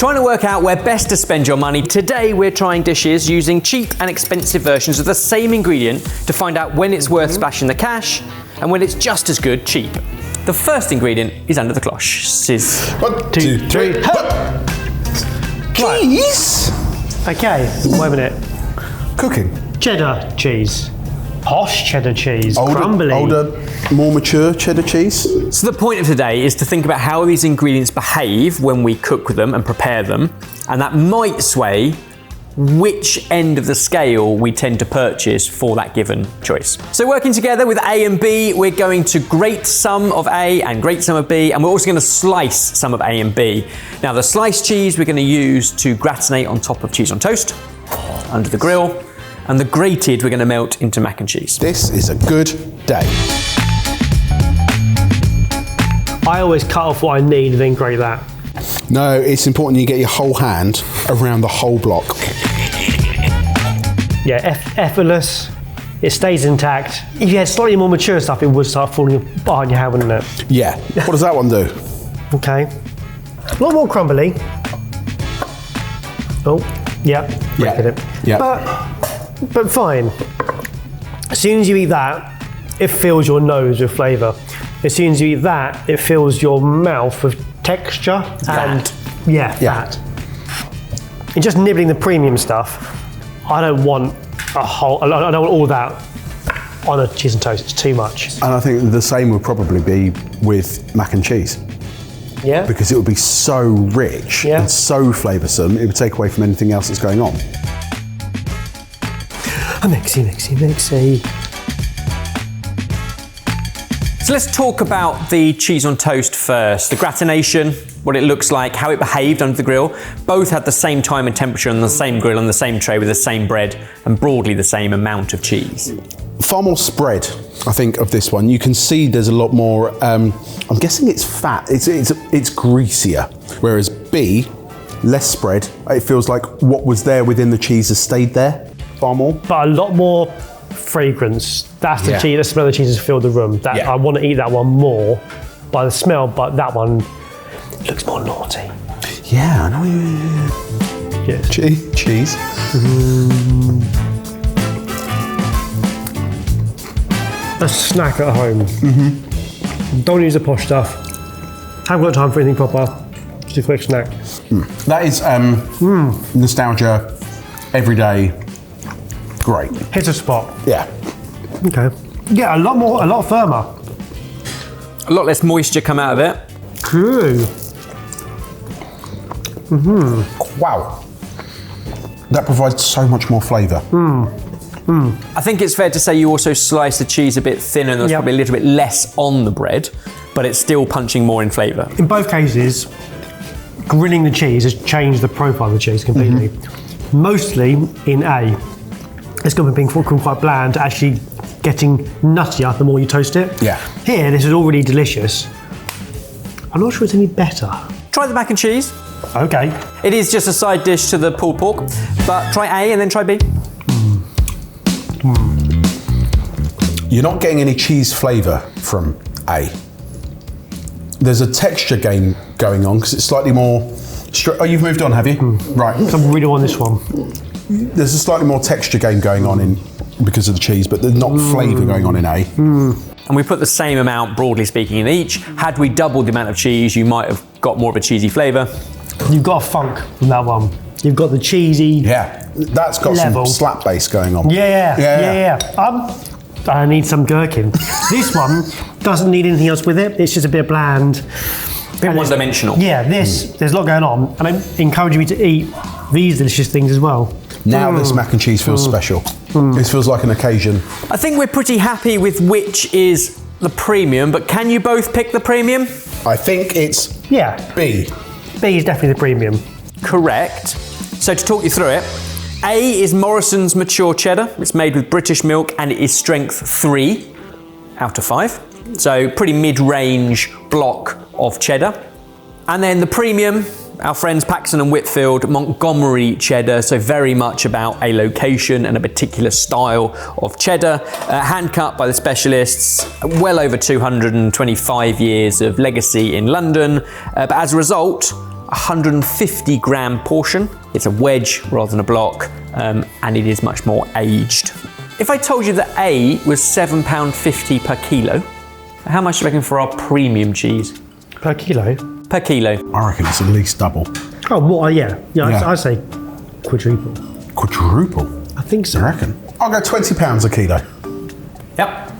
trying to work out where best to spend your money. Today we're trying dishes using cheap and expensive versions of the same ingredient to find out when it's worth splashing the cash and when it's just as good cheap. The first ingredient is under the cloche. 1, 2, 3. Cheese! Okay, wait a minute. Cooking. Cheddar cheese. Posh cheddar cheese. Older, Crumbly. older, more mature cheddar cheese. So the point of today is to think about how these ingredients behave when we cook with them and prepare them, and that might sway which end of the scale we tend to purchase for that given choice. So working together with A and B, we're going to grate some of A and grate some of B, and we're also going to slice some of A and B. Now the sliced cheese we're going to use to gratinate on top of cheese on toast, under the grill, and the grated we're going to melt into mac and cheese. This is a good day. I always cut off what I need and then grate that. No, it's important you get your whole hand around the whole block. Yeah, effortless. It stays intact. If you had slightly more mature stuff, it would start falling behind your hand, wouldn't it? Yeah. What does that one do? Okay. A lot more crumbly. Oh, yeah. Yeah. It. Yeah. But fine. As soon as you eat that, it fills your nose with flavour. As soon as you eat that, it fills your mouth with texture and fat. And just nibbling the premium stuff, I don't want I don't want all that on a cheese and toast. It's too much. And I think the same would probably be with mac and cheese. Yeah. Because it would be so rich and so flavoursome, it would take away from anything else that's going on. Mixy. So let's talk about the cheese on toast first. The gratination, what it looks like, how it behaved under the grill. Both had the same time and temperature on the same grill on the same tray with the same bread and broadly the same amount of cheese. Far more spread, I think, of this one. You can see there's a lot more, I'm guessing it's fat, it's greasier. Whereas B, less spread. It feels like what was there within the cheese has stayed there far more. But a lot more fragrance. That's the cheese, the smell of the cheese has filled the room. I want to eat that one more by the smell, but that one looks more naughty. Yeah, I know. Yes. Cheese. A snack at home. Don't use the posh stuff. Haven't got time for anything proper. Just a quick snack. That is nostalgia, everyday, great. Hit a spot. Yeah. Okay. Yeah, a lot firmer. A lot less moisture come out of it. True. Wow. That provides so much more flavour. I think it's fair to say you also slice the cheese a bit thinner and there's probably a little bit less on the bread, but it's still punching more in flavour. In both cases, grilling the cheese has changed the profile of the cheese completely. Mostly in A, it's gone from being quite bland to actually getting nuttier the more you toast it. Yeah. Here, this is already delicious. I'm not sure it's any better. Try the mac and cheese. Okay. It is just a side dish to the pulled pork, but try A and then try B. You're not getting any cheese flavour from A. There's a texture game going on because it's slightly more. Oh, you've moved on, have you? Right. So I'm really on this one. There's a slightly more texture game going on in because of the cheese, but there's not flavour going on in A. And we put the same amount, broadly speaking, in each. Had we doubled the amount of cheese, you might have got more of a cheesy flavour. You've got a funk from that one. You've got the cheesy. Yeah, that's got level. some slap bass going on. Yeah. I need some gherkin. This one doesn't need anything else with it. It's just a bit bland. A bit one-dimensional. Yeah, there's a lot going on, and I'm encouraging you to eat these delicious things as well. Now this mac and cheese feels special. This feels like an occasion. I think we're pretty happy with which is the premium, but can you both pick the premium? I think it's B. B is definitely the premium. Correct. So to talk you through it, A is Morrison's mature cheddar. It's made with British milk and it is strength 3 out of 5. So pretty mid-range block of cheddar. And then the premium, our friends Paxson and Whitfield, Montgomery cheddar, so very much about a location and a particular style of cheddar, hand cut by the specialists, well over 225 years of legacy in London, but as a result, 150 gram portion. It's a wedge rather than a block, and it is much more aged. If I told you that A was £7.50 per kilo, how much do you reckon for our premium cheese? Per kilo? Per kilo. I reckon it's at least double. Oh, what? Yeah. Yeah. I'd say quadruple. Quadruple? I think so. I reckon. I'll go £20 a kilo. Yep.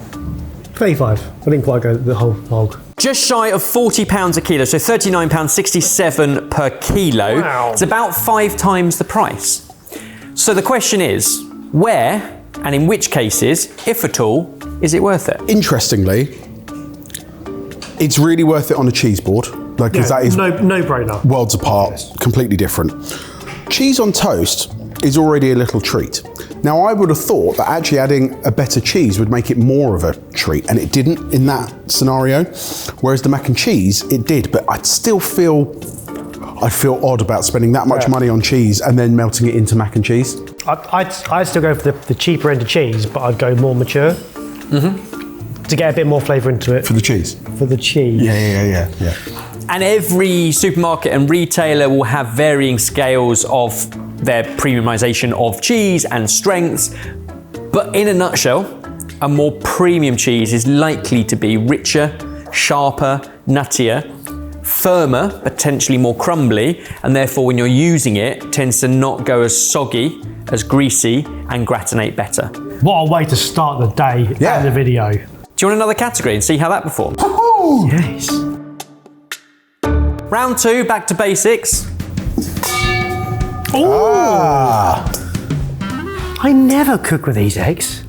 25. I didn't quite go the whole hog. Just shy of £40 a kilo, so £39.67 per kilo. Wow. It's about 5 times the price. So the question is, where and in which cases, if at all, is it worth it? Interestingly, it's really worth it on a cheese board. Like, because that is no-brainer. Worlds apart, completely different. Cheese on toast is already a little treat. Now, I would have thought that actually adding a better cheese would make it more of a treat, and it didn't in that scenario. Whereas the mac and cheese, it did, but I'd still feel odd about spending that much money on cheese and then melting it into mac and cheese. I'd still go for the cheaper end of cheese, but I'd go more mature. To get a bit more flavour into it. For the cheese? For the cheese. Yeah. And every supermarket and retailer will have varying scales of their premiumisation of cheese and strengths. But in a nutshell, a more premium cheese is likely to be richer, sharper, nuttier, firmer, potentially more crumbly, and therefore when you're using it, tends to not go as soggy, as greasy, and gratinate better. What a way to start the day and the video. Do you want another category and see how that performs? Oh, Yes. Round 2, back to basics. I never cook with these eggs.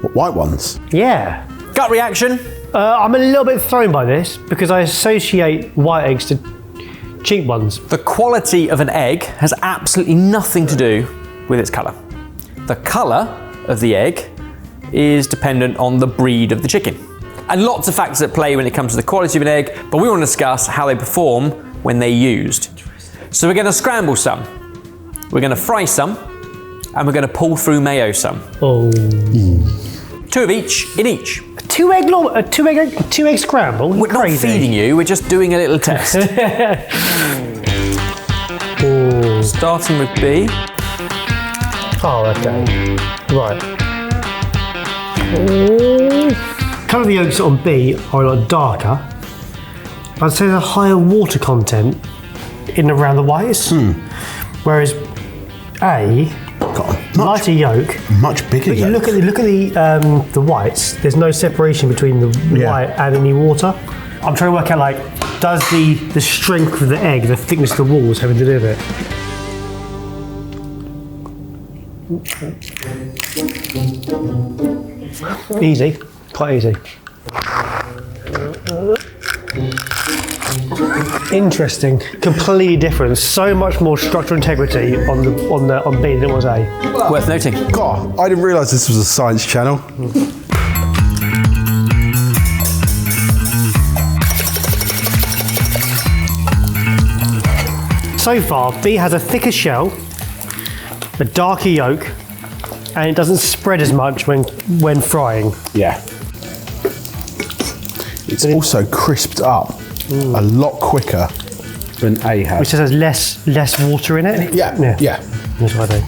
What, white ones? Yeah. Gut reaction? I'm a little bit thrown by this because I associate white eggs to cheap ones. The quality of an egg has absolutely nothing to do with its colour. The colour of the egg is dependent on the breed of the chicken. And lots of factors at play when it comes to the quality of an egg, but we want to discuss how they perform when they're used. So we're going to scramble some, we're going to fry some, and we're going to pull through mayo some. Oh. 2 of each in each. A two egg scramble? We're not feeding you, we're just doing a little test. Starting with B. Oh, okay. Right. Colour of the yolks on B are a lot darker. I'd say there's a higher water content in and around the whites. Whereas A, Got a lighter yolk. much bigger But you yolk. look at the whites. There's no separation between the white and any water. I'm trying to work out, like, does the strength of the egg, the thickness of the walls, having to do with it? Easy, quite easy. Interesting, completely different. So much more structural integrity on B than it was A. Worth noting. God, I didn't realise this was a science channel. So far, B has a thicker shell, a darker yolk, and it doesn't spread as much when frying. Yeah. It's also crisped up a lot quicker than A has. Which just has less water in it. Yeah. That's what I do.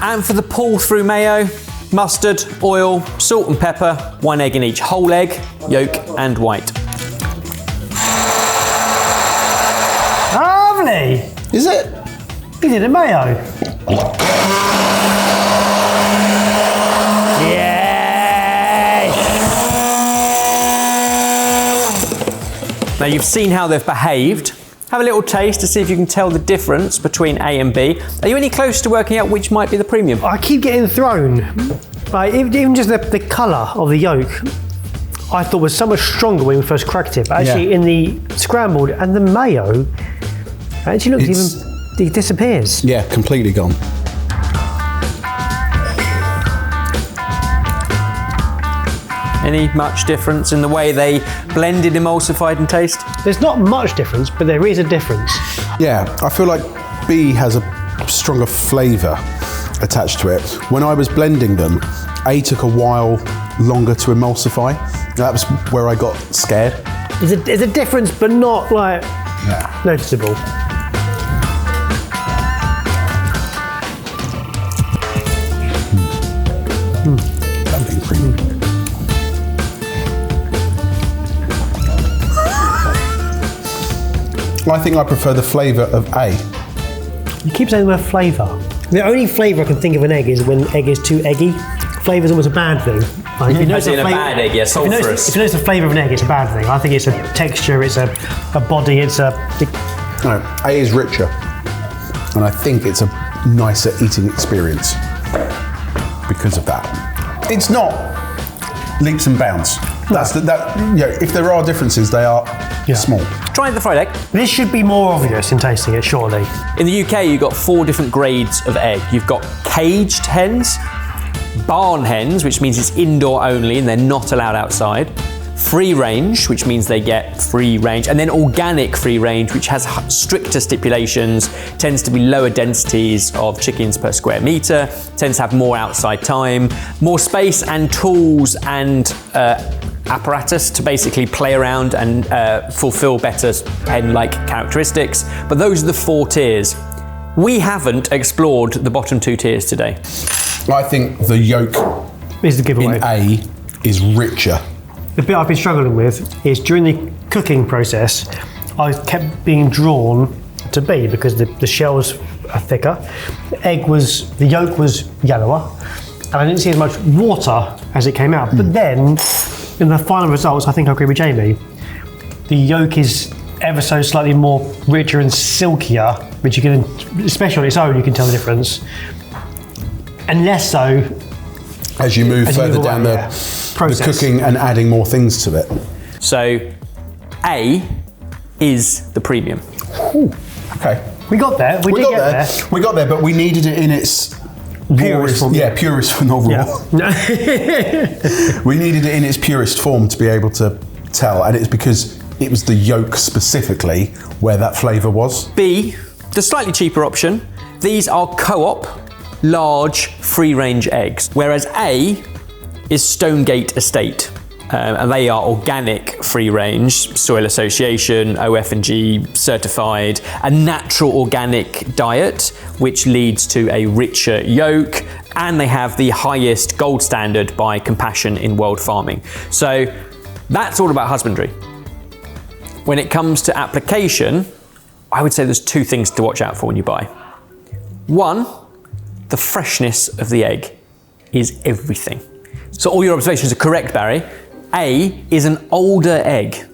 And for the pull through mayo, mustard, oil, salt and pepper, 1 egg in each, whole egg, yolk and white. Lovely! Is it? You did a mayo. Now you've seen how they've behaved. Have a little taste to see if you can tell the difference between A and B. Are you any close to working out which might be the premium? I keep getting thrown. Like, even just the colour of the yolk, I thought was so much stronger when we first cracked it. But actually, in the scrambled and the mayo, it actually looks it disappears. Yeah, completely gone. Any much difference in the way they blended, emulsified and taste? There's not much difference, but there is a difference. Yeah, I feel like B has a stronger flavour attached to it. When I was blending them, A took a while longer to emulsify. That was where I got scared. There's a difference, but not like noticeable. Lovely cream. I think I prefer the flavour of A. You keep saying the word flavour. The only flavour I can think of an egg is when egg is too eggy. Flavour is almost a bad thing. Like, if you As in a bad egg, yeah, sulphurous. If you notice the flavour of an egg, it's a bad thing. I think it's a texture, it's a body, it's a... No, A is richer. And I think it's a nicer eating experience because of that. It's not leaps and bounds. That's if there are differences, they are small. Try the fried egg. This should be more obvious in tasting it, surely. In the UK, you've got 4 different grades of egg. You've got caged hens, barn hens, which means it's indoor only and they're not allowed outside, free range, which means they get free range, and then organic free range, which has stricter stipulations, tends to be lower densities of chickens per square metre, tends to have more outside time, more space and tools and apparatus to basically play around and fulfill better hen-like characteristics. But those are the 4 tiers. We haven't explored the bottom 2 tiers today. I think the yolk This is the giveaway. in A is richer. The bit I've been struggling with is during the cooking process, I kept being drawn to B because the shells are thicker. The yolk was yellower, and I didn't see as much water as it came out. But then, in the final results, I think I agree with Jamie. The yolk is ever so slightly more richer and silkier, which you can, especially on its own, you can tell the difference. And less so as you move further away, down the cooking and adding more things to it. So A is the premium. Ooh, okay. We got there. We did get there. We got there, but we needed it in its Purest form. Yeah, purest form, not raw. Yeah. We needed it in its purest form to be able to tell, and it's because it was the yolk specifically where that flavour was. B, the slightly cheaper option. These are co-op, large, free-range eggs, whereas A is Stonegate Estate. And they are organic free-range, Soil Association, OF&G certified, a natural organic diet, which leads to a richer yolk, and they have the highest gold standard by Compassion in World Farming. So that's all about husbandry. When it comes to application, I would say there's 2 things to watch out for when you buy. 1, the freshness of the egg is everything. So all your observations are correct, Barry. A is an older egg.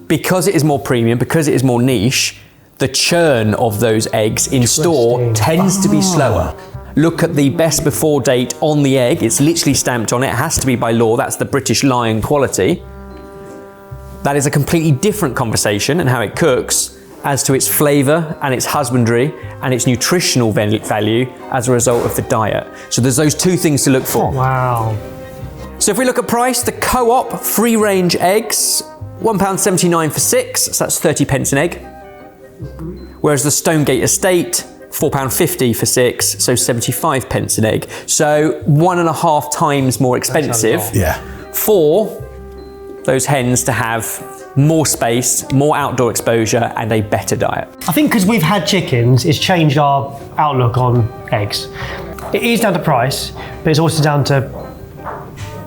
Because it is more premium, because it is more niche, the churn of those eggs in store tends to be slower. Look at the best before date on the egg. It's literally stamped on it. It has to be by law. That's the British Lion quality. That is a completely different conversation and how it cooks as to its flavour and its husbandry and its nutritional value as a result of the diet. So there's those 2 things to look for. Wow. So if we look at price, the co-op free-range eggs, £1.79 for 6, so that's 30 pence an egg. Whereas the Stonegate Estate, £4.50 for 6, so 75 pence an egg. So 1.5 times more expensive for those hens to have more space, more outdoor exposure, and a better diet. I think because we've had chickens, it's changed our outlook on eggs. It is down to price, but it's also down to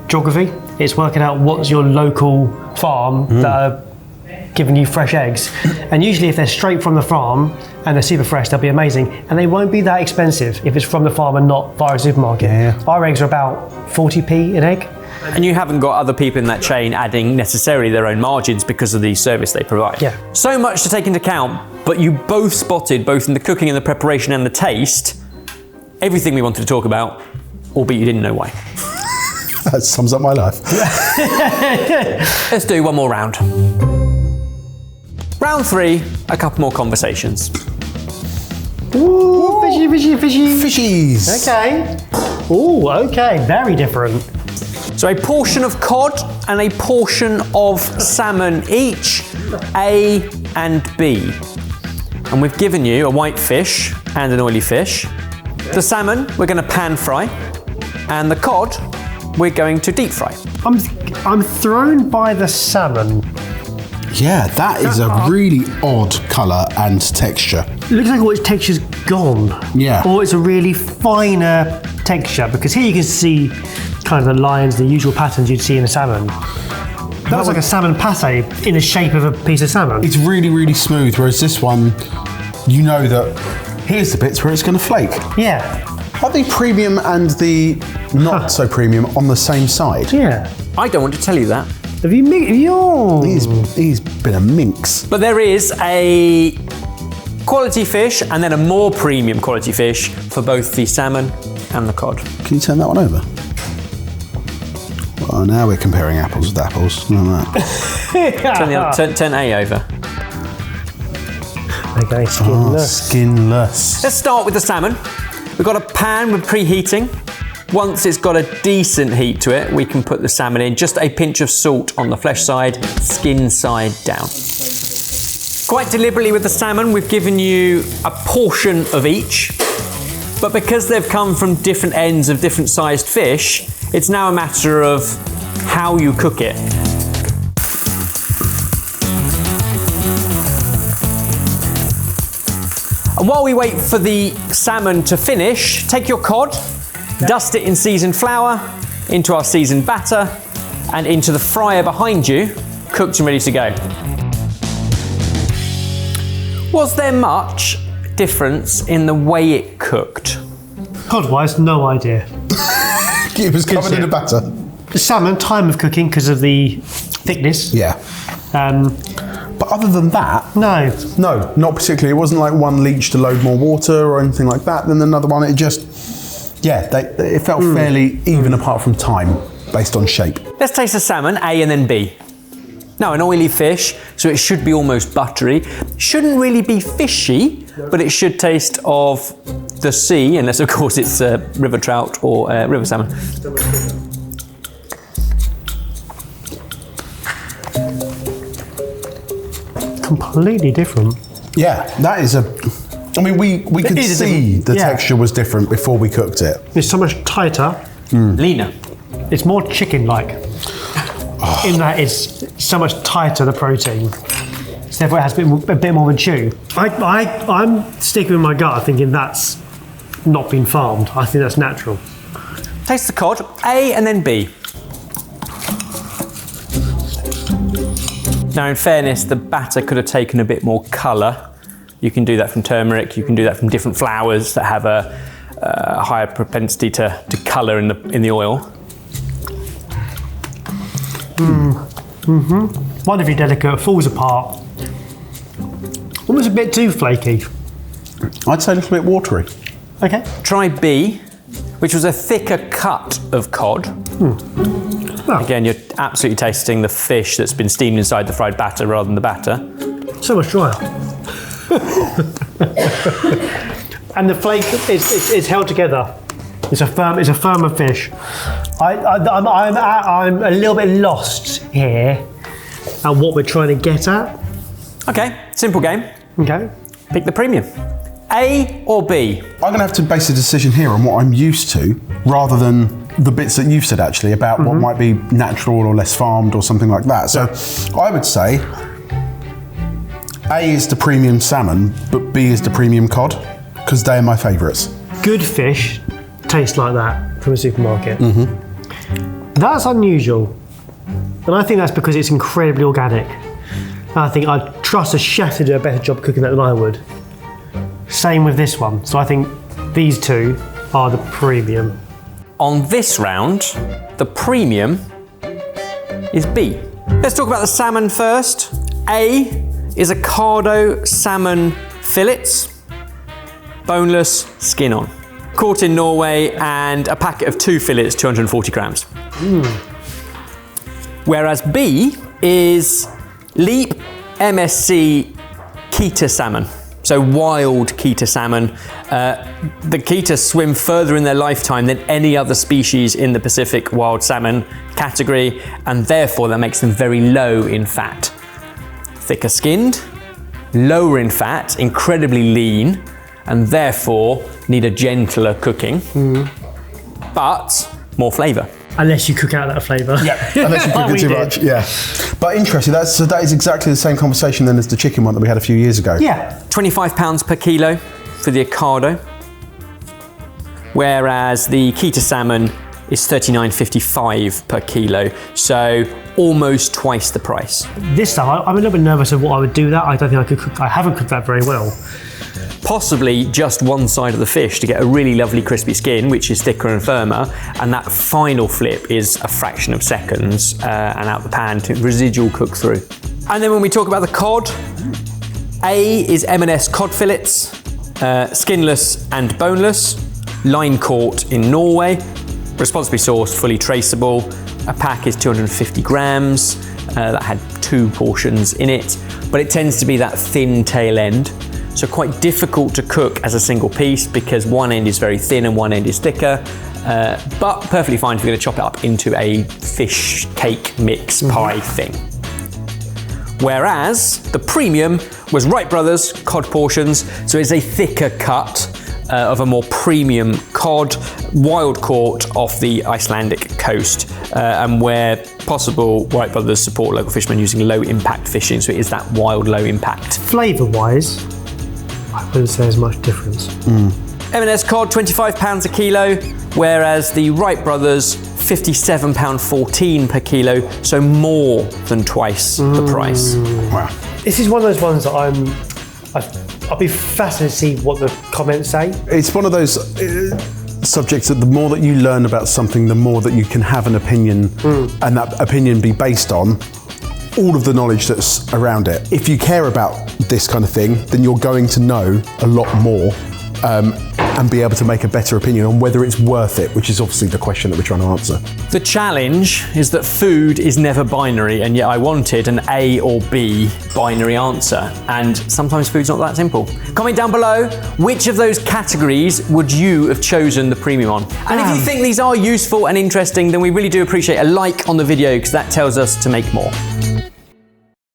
geography. It's working out what's your local farm that are giving you fresh eggs. And usually if they're straight from the farm and they're super fresh, they'll be amazing. And they won't be that expensive if it's from the farm and not via a supermarket. Yeah. Our eggs are about 40p an egg. And you haven't got other people in that chain adding necessarily their own margins because of the service they provide. Yeah. So much to take into account, but you both spotted, both in the cooking and the preparation and the taste, everything we wanted to talk about, albeit you didn't know why. That sums up my life. Let's do one more round. Round 3, a couple more conversations. Ooh, fishy. Fishies. Okay. Ooh, okay, very different. So a portion of cod and a portion of salmon each, A and B. And we've given you a white fish and an oily fish. The salmon we're going to pan fry, and the cod we're going to deep fry. I'm thrown by the salmon. Yeah, that is a really odd colour and texture. It looks like all its texture's gone. Yeah. Or it's a really finer texture, because here you can see kind of the lines, the usual patterns you'd see in a salmon. That was like a salmon pate in the shape of a piece of salmon. It's really, really smooth, whereas this one, you know that here's the bits where it's going to flake. Yeah. Are the premium and the not so premium on the same side? Yeah. I don't want to tell you that. Have you He's been a minx. But there is a quality fish and then a more premium quality fish for both the salmon and the cod. Can you turn that one over? Oh, now we're comparing apples with apples. Look at that. Turn A over. Okay, skinless. Skinless. Let's start with the salmon. We've got a pan with preheating. Once it's got a decent heat to it, we can put the salmon in. Just a pinch of salt on the flesh side, skin side down. Quite deliberately with the salmon, we've given you a portion of each. But because they've come from different ends of different sized fish, it's now a matter of how you cook it. And while we wait for the salmon to finish, take your cod, dust it in seasoned flour, into our seasoned batter, and into the fryer behind you, cooked and ready to go. Was there much difference in the way it cooked? Cod-wise, no idea. It was covered in a batter. The salmon, time of cooking because of the thickness. Yeah. But other than that, No. no, not particularly. It wasn't like one leached a load more water or anything like that than another one. It just, yeah, it felt fairly even apart from time, based on shape. Let's taste the salmon, A and then B. Now, an oily fish, so it should be almost buttery. Shouldn't really be fishy, but it should taste of the sea, unless of course it's river trout or river salmon. Completely different. Yeah, that is I mean, we could is see different. the Yeah. texture was different before we cooked it. It's so much tighter. Leaner. It's more chicken-like. In that it's so much tighter, the protein. So therefore it has a bit more of a chew. I'm sticking with my gut, thinking that's not been farmed. I think that's natural. Taste the cod, A and then B. Now, in fairness, the batter could have taken a bit more colour. You can do that from turmeric, you can do that from different flours that have a higher propensity to colour in the oil. Wonderfully delicate, falls apart. Almost a bit too flaky. I'd say a little bit watery. Okay. Try B, which was a thicker cut of cod. Well, Again, you're absolutely tasting the fish that's been steamed inside the fried batter rather than the batter. so much drier. And the flake is held together. It's a firmer fish. I'm a little bit lost here at what we're trying to get at. Okay, simple game. Okay. Pick the premium. A or B? I'm going to have to base a decision here on what I'm used to, rather than the bits that you've said actually about what might be natural or less farmed or something like that. So I would say A is the premium salmon, but B is the premium cod, because they are my favourites. Good fish tastes like that from a supermarket. That's unusual. And I think that's because it's incredibly organic. And I think I'd trust a chef to do a better job cooking that than I would. Same with this one. So I think these two are the premium. On this round, the premium is B. Let's talk about the salmon first. A is a Cardo salmon fillets, boneless, skin on. Caught in Norway, and a packet of 2 fillets, 240 grams. Whereas B is Leap MSC Keita salmon. So wild Keita salmon. The Keita swim further in their lifetime than any other species in the Pacific wild salmon category, and therefore that makes them very low in fat. Thicker skinned, lower in fat, incredibly lean, and therefore need a gentler cooking, but more flavour. Unless you cook out that flavour. Yeah, unless you cook it too much. Yeah, but interesting. So that is exactly the same conversation then as the chicken one that we had a few years ago. Yeah. £25 per kilo for the Ocado, whereas the Keto salmon is $39.55 per kilo, so almost twice the price. This time, I'm a little bit nervous of what I would do that. I don't think I could cook. I haven't cooked that very well. Possibly just one side of the fish to get a really lovely crispy skin, which is thicker and firmer, and that final flip is a fraction of seconds and out the pan to residual cook through. And then when we talk about the cod, A is M&S cod fillets, skinless and boneless, line caught in Norway, responsibly sourced, fully traceable. A pack is 250 grams. That had 2 portions in it, but it tends to be that thin tail end. So quite difficult to cook as a single piece because one end is very thin and one end is thicker, but perfectly fine if you're going to chop it up into a fish cake mix pie thing. Whereas the premium was Wright Brothers cod portions, so it's a thicker cut of a more premium cod, wild caught off the Icelandic coast, and where possible, Wright Brothers support local fishermen using low impact fishing, so it is that wild low impact. Flavour-wise, I wouldn't say there's much difference. M&S cod, £25 a kilo, whereas the Wright Brothers, £57.14 per kilo, so more than twice the price. Wow. This is one of those ones that I'll be fascinated to see what the comments say. It's one of those subjects that the more that you learn about something, the more that you can have an opinion, and that opinion be based on all of the knowledge that's around it. If you care about this kind of thing, then you're going to know a lot more and be able to make a better opinion on whether it's worth it, which is obviously the question that we're trying to answer. The challenge is that food is never binary, and yet I wanted an A or B binary answer, and sometimes food's not that simple. Comment down below, which of those categories would you have chosen the premium on? And if you think these are useful and interesting, then we really do appreciate a like on the video because that tells us to make more.